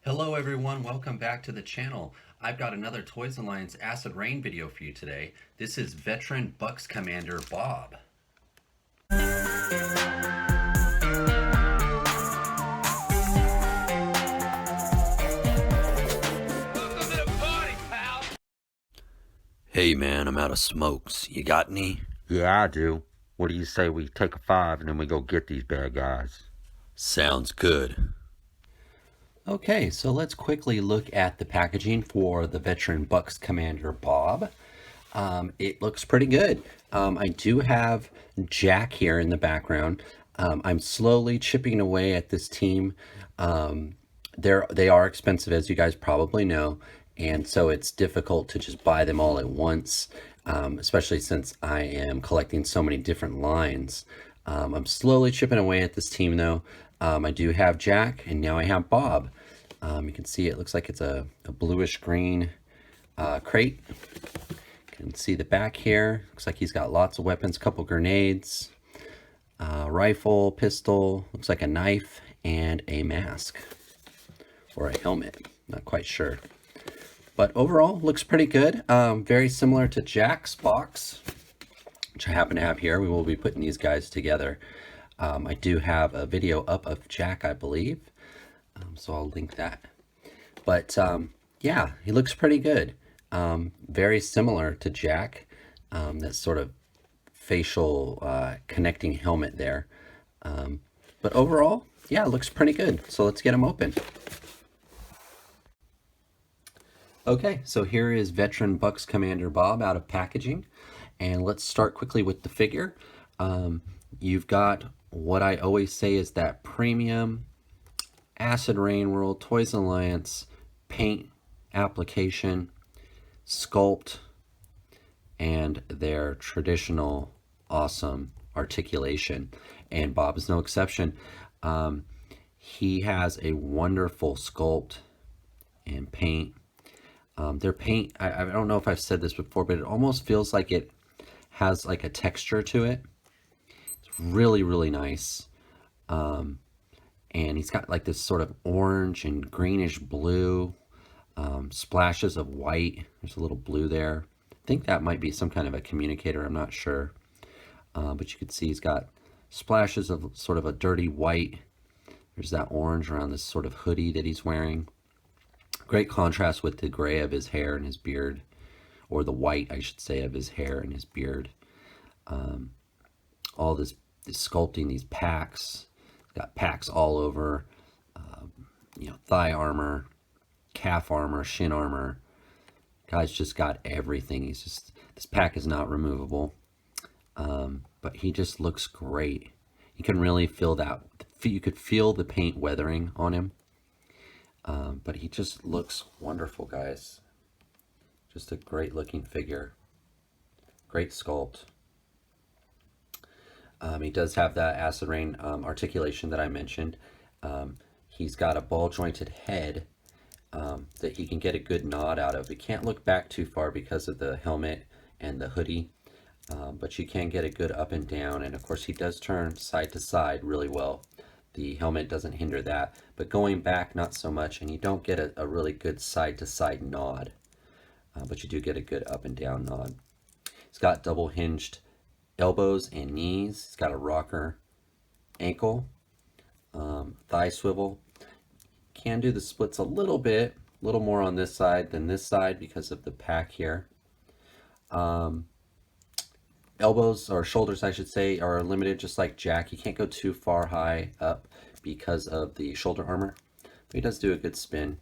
Hello everyone, welcome back to the channel. I've got another Toys Alliance Acid Rain video for you today. This is Veteran Bucks Commander Bob. Welcome to the party, pal! Hey man, I'm out of smokes. You got any? Yeah, I do. What do you say we take a 5 and then we go get these bad guys? Sounds good. Okay, so let's quickly look at the packaging for the Veteran Bucks Commander Bob. It looks pretty good. I do have Jack here in the background. I'm slowly chipping away at this team. They are expensive, as you guys probably know, and so it's difficult to just buy them all at once, especially since I am collecting so many different lines. I'm slowly chipping away at this team though. I do have Jack, and now I have Bob. You can see it looks like it's a bluish green crate. You can see the back here. Looks like he's got lots of weapons, couple grenades, rifle, pistol, looks like a knife, and a mask. Or a helmet, not quite sure. But overall, looks pretty good. Very similar to Jack's box, which I happen to have here. We will be putting these guys together. I do have a video up of Jack, I believe. So I'll link that. But yeah, he looks pretty good. Very similar to Jack. That sort of facial connecting helmet there. But overall, yeah, it looks pretty good. So let's get him open. Okay, so here is Veteran Bucks Commander Bob out of packaging. And let's start quickly with the figure. You've got what I always say is that premium Acid Rain World Toys Alliance paint application, sculpt, and their traditional awesome articulation. And Bob is no exception. He has a wonderful sculpt and paint. Their paint, I don't know if I've said this before, but it almost feels like it has like a texture to it. It's really, really nice. And he's got like this sort of orange and greenish blue, splashes of white. There's a little blue there. I think that might be some kind of a communicator, I'm not sure. But you can see he's got splashes of sort of a dirty white. There's that orange around this sort of hoodie that he's wearing. Great contrast with the gray of his hair and his beard, or the white, I should say, of his hair and his beard. All this sculpting, these packs. Got packs all over, thigh armor, calf armor, shin armor. Guy's just got everything. This pack is not removable, but he just looks great. You can really feel that. You could feel the paint weathering on him, but he just looks wonderful, guys. Just a great looking figure. Great sculpt. He does have that Acid Rain articulation that I mentioned. He's got a ball jointed head that he can get a good nod out of. He can't look back too far because of the helmet and the hoodie, but you can get a good up and down. And of course he does turn side to side really well. The helmet doesn't hinder that, but going back not so much, and you don't get a really good side to side nod, but you do get a good up and down nod. He's got double hinged elbows and knees. He's got a rocker ankle, thigh swivel. Can do the splits a little bit, a little more on this side than this side because of the pack here. Elbows, or shoulders I should say, are limited just like Jack. He can't go too far high up because of the shoulder armor, but he does do a good spin,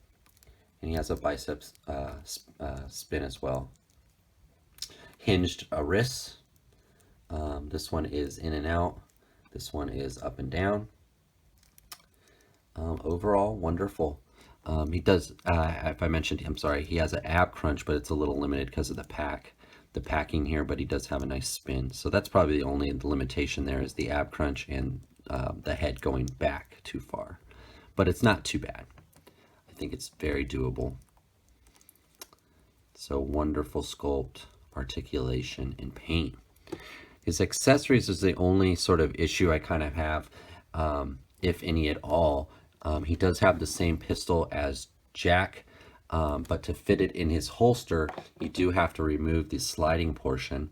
and he has a biceps spin as well. Hinged wrists. This one is in and out. This one is up and down. Overall, wonderful. He does, if I mentioned, I'm sorry, he has an ab crunch, but it's a little limited because of the packing here, but he does have a nice spin. So that's probably the only limitation there is the ab crunch and the head going back too far. But it's not too bad. I think it's very doable. So wonderful sculpt, articulation, and paint. His accessories is the only sort of issue I kind of have, if any at all. He does have the same pistol as jack, but to fit it in his holster, you do have to remove the sliding portion.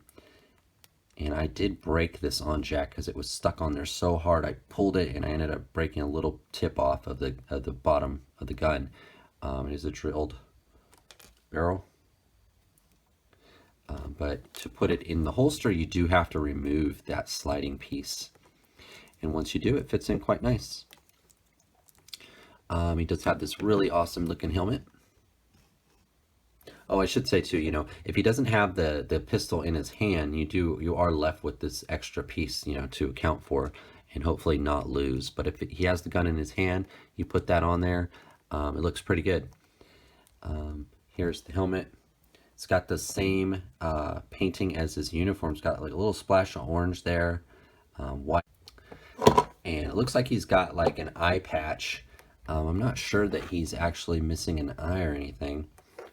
And I did break this on jack because it was stuck on there so hard. I pulled it and I ended up breaking a little tip off of the bottom of the gun. It is a drilled barrel. But to put it in the holster, you do have to remove that sliding piece. And once you do, it fits in quite nice. He does have this really awesome looking helmet. Oh, I should say too, you know, if he doesn't have the pistol in his hand, you are left with this extra piece, you know, to account for and hopefully not lose. But if he has the gun in his hand, you put that on there. It looks pretty good. Here's the helmet. It's got the same painting as his uniform. It's got like a little splash of orange there, white, and it looks like he's got like an eye patch. I'm not sure that he's actually missing an eye or anything,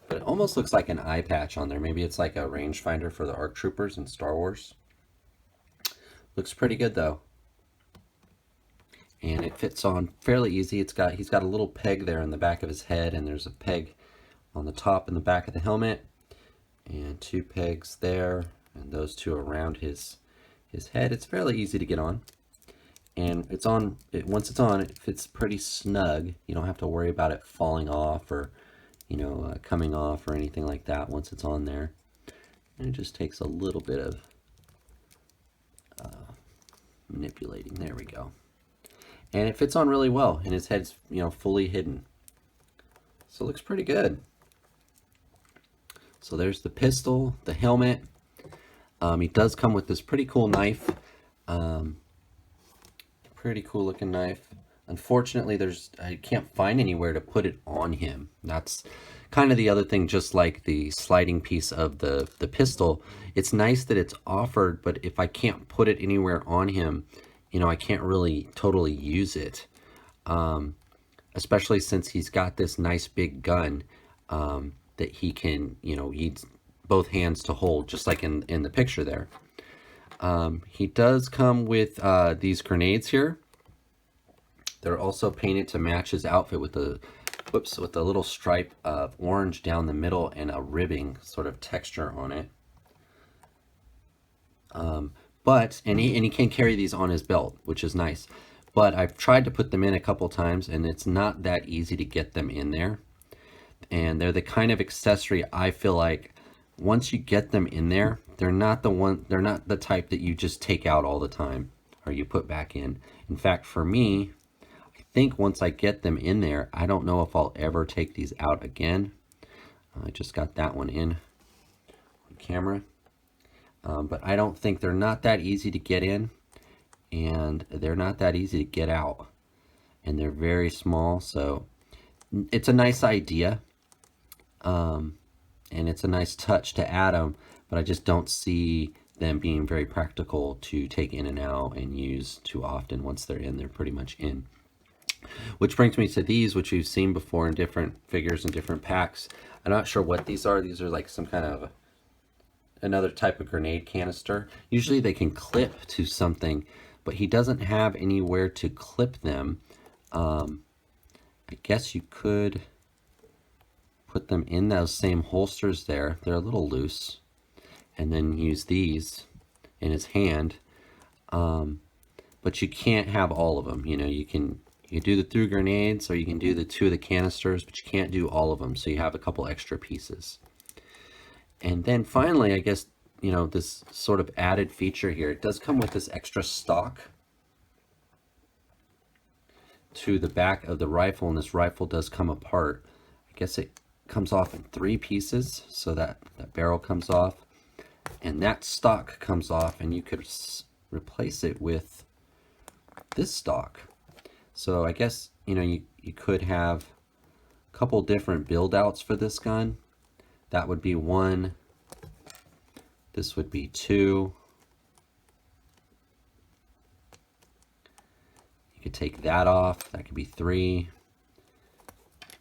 but it almost looks like an eye patch on there. Maybe it's like a rangefinder for the ARC Troopers in Star Wars. Looks pretty good though. And it fits on fairly easy. He's got a little peg there in the back of his head, and there's a peg on the top and the back of the helmet, and 2 pegs there, and those 2 around his head. It's fairly easy to get on. And it's on, once it's on, it fits pretty snug. You don't have to worry about it falling off or, you know, coming off or anything like that once it's on there. And it just takes a little bit of manipulating. There we go. And it fits on really well, and his head's, you know, fully hidden. So it looks pretty good. So there's the pistol, the helmet. He does come with this pretty cool knife. Pretty cool looking knife. Unfortunately, I can't find anywhere to put it on him. That's kind of the other thing, just like the sliding piece of the pistol. It's nice that it's offered, but if I can't put it anywhere on him, you know, I can't really totally use it. Especially since he's got this nice big gun that he can, you know, use both hands to hold, just like in the picture there. He does come with these grenades here. They're also painted to match his outfit with the little stripe of orange down the middle and a ribbing sort of texture on it. And he can carry these on his belt, which is nice. But I've tried to put them in a couple times, and it's not that easy to get them in there. And they're the kind of accessory I feel like once you get them in there, they're not the type that you just take out all the time or you put back in. In fact, for me, I think once I get them in there, I don't know if I'll ever take these out again. I just got that one in on camera. But I don't think they're not that easy to get in, and they're not that easy to get out, and they're very small. So it's a nice idea, and it's a nice touch to add them, but I just don't see them being very practical to take in and out and use too often. Once they're in, they're pretty much in. Which brings me to these, which you've seen before in different figures and different packs. I'm not sure what these are. These are like some kind of another type of grenade canister. Usually they can clip to something, but he doesn't have anywhere to clip them. I guess you could put them in those same holsters there. They're a little loose. And then use these in his hand. But you can't have all of them. You know, you can do the 3 grenades, or you can do the 2 of the canisters, but you can't do all of them. So you have a couple extra pieces. And then finally, I guess, you know, this sort of added feature here, it does come with this extra stock to the back of the rifle, and this rifle does come apart. I guess it comes off in 3 pieces, so that barrel comes off, and that stock comes off, and you could replace it with this stock. So I guess, you know, you could have a couple different build outs for this gun. That would be 1. This would be 2. You could take that off. That could be 3.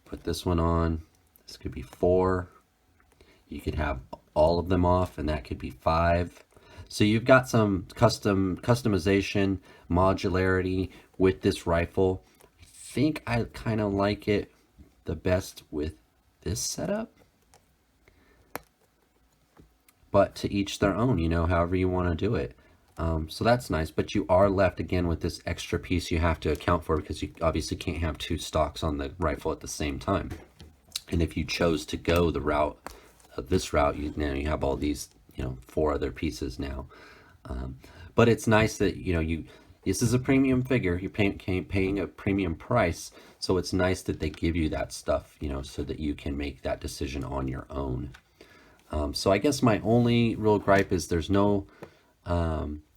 Put this one on. This could be 4. You could have all of them off, and that could be 5. So you've got some customization, modularity with this rifle. I think I kind of like it the best with this setup. But to each their own, you know, however you want to do it. So that's nice, but you are left again with this extra piece you have to account for, because you obviously can't have two stocks on the rifle at the same time. And if you chose to go the route of this route, now you have all these, you know, 4 other pieces now. But it's nice that, you know, this is a premium figure. You're paying a premium price, so it's nice that they give you that stuff, you know, so that you can make that decision on your own. So I guess my only real gripe is there's no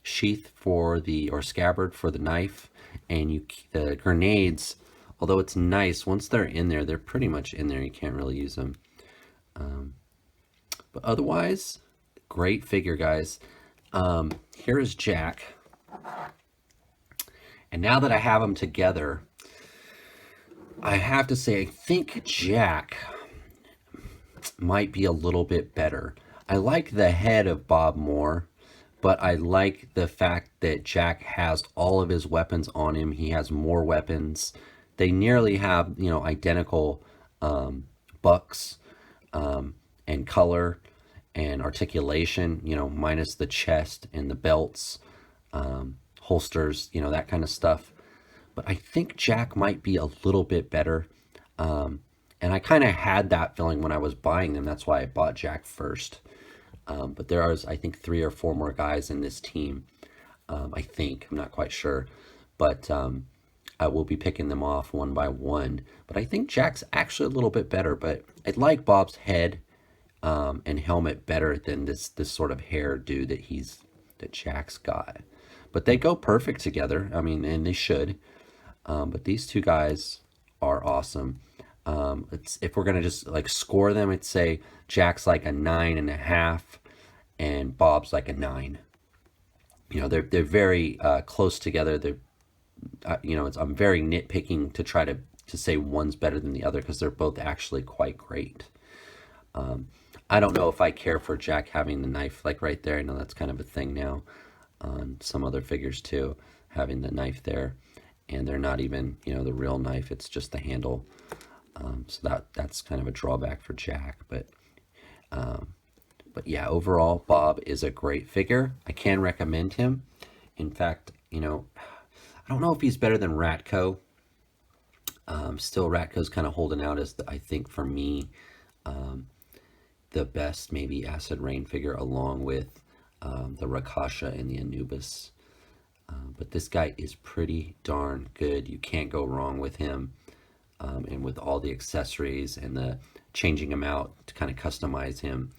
sheath for or scabbard for the knife, and the grenades, although it's nice, once they're in there, they're pretty much in there. You can't really use them. But otherwise, great figure, guys. Here is Jack. And now that I have them together, I have to say, I think Jack might be a little bit better. I like the head of Bob more, but I like the fact that Jack has all of his weapons on him. He has more weapons. They nearly have, you know, identical bucks and color and articulation, you know, minus the chest and the belts, holsters, you know, that kind of stuff. But I think Jack might be a little bit better. And I kind of had that feeling when I was buying them. That's why I bought Jack first. But there are, I think, 3 or 4 more guys in this team. I think. I'm not quite sure. But I will be picking them off one by one. But I think Jack's actually a little bit better. But I like Bob's head and helmet better than this sort of hairdo that Jack's got. But they go perfect together. I mean, and they should. But these 2 guys are awesome. If we're gonna just like score them, I'd say Jack's like a 9.5 and Bob's like a 9. You know, they're very close together. They're you know, I'm very nitpicking to try to say one's better than the other, because they're both actually quite great. I don't know if I care for Jack having the knife like right there. I know that's kind of a thing now on some other figures too, having the knife there, and they're not even, you know, the real knife. It's just the handle. So that's kind of a drawback for Jack, but yeah, overall, Bob is a great figure. I can recommend him. In fact, you know, I don't know if he's better than Ratco. Still, Ratco's kind of holding out as, I think, for me, the best maybe Acid Rain figure, along with the Rakasha and the Anubis. But this guy is pretty darn good. You can't go wrong with him. And with all the accessories and the changing them out to kind of customize him.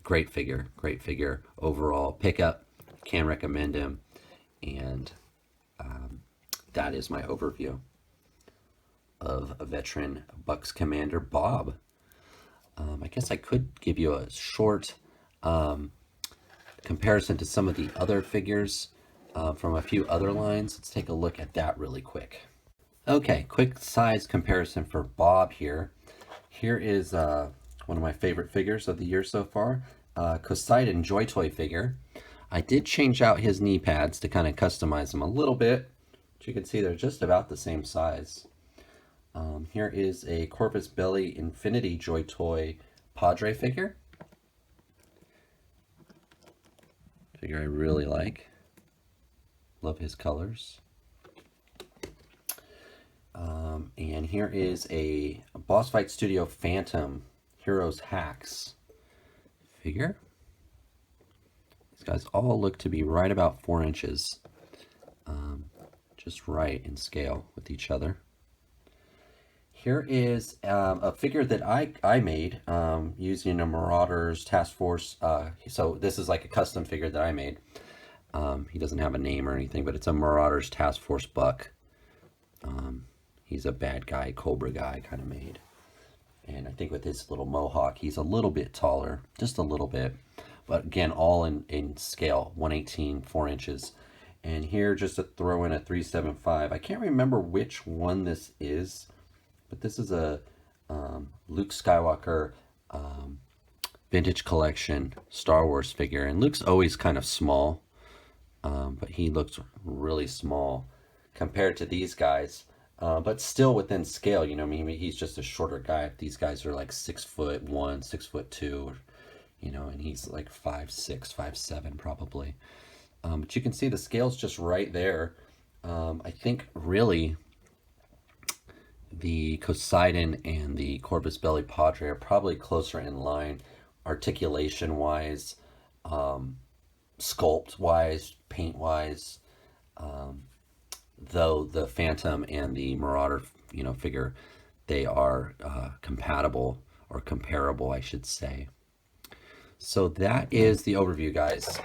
Great figure overall. Pickup, can recommend him. And that is my overview of a veteran Bucks Commander Bob. I guess I could give you a short comparison to some of the other figures from a few other lines. Let's take a look at that really quick. Okay, quick size comparison for Bob here. Here is one of my favorite figures of the year so far, Poseidon Joy Toy figure. I did change out his knee pads to kind of customize them a little bit, but you can see they're just about the same size. Here is a Corpus Belli Infinity Joy Toy Padre figure. Figure I really like. Love his colors. And here is a Boss Fight Studio Phantom Heroes Hacks figure. These guys all look to be right about 4 inches. Just right in scale with each other. Here is a figure that I made using a Marauders Task Force. So this is like a custom figure that I made. He doesn't have a name or anything, but it's a Marauders Task Force Buck. He's a bad guy, Cobra guy kind of made. And I think with his little mohawk, he's a little bit taller, just a little bit. But again, all in scale, 1/18, 4 inches. And here, just to throw in a 375. I can't remember which one this is, but this is a Luke Skywalker vintage collection Star Wars figure. And Luke's always kind of small, but he looks really small compared to these guys. but still within scale. You know, maybe he's just a shorter guy. These guys are like 6'1", 6'2", you know, and he's like 5'6", 5'7", probably. But you can see the scale's just right there. I think really the Poseidon and the Corvus Belly Padre are probably closer in line, articulation wise, sculpt wise, paint wise. Though the Phantom and the Marauder, you know, figure, they are compatible, or comparable, I should say. So that is the overview, guys.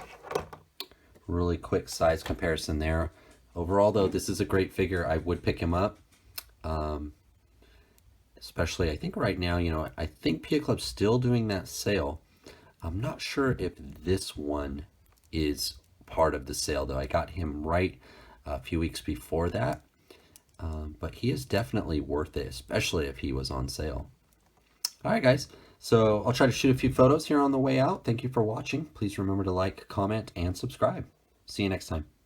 Really quick size comparison there. Overall, though, this is a great figure. I would pick him up. Especially, I think right now, you know, I think Pia Club's still doing that sale. I'm not sure if this one is part of the sale, though. I got him right a few weeks before that. But he is definitely worth it, especially if he was on sale. All right, guys. So I'll try to shoot a few photos here on the way out. Thank you for watching. Please remember to like, comment, and subscribe. See you next time.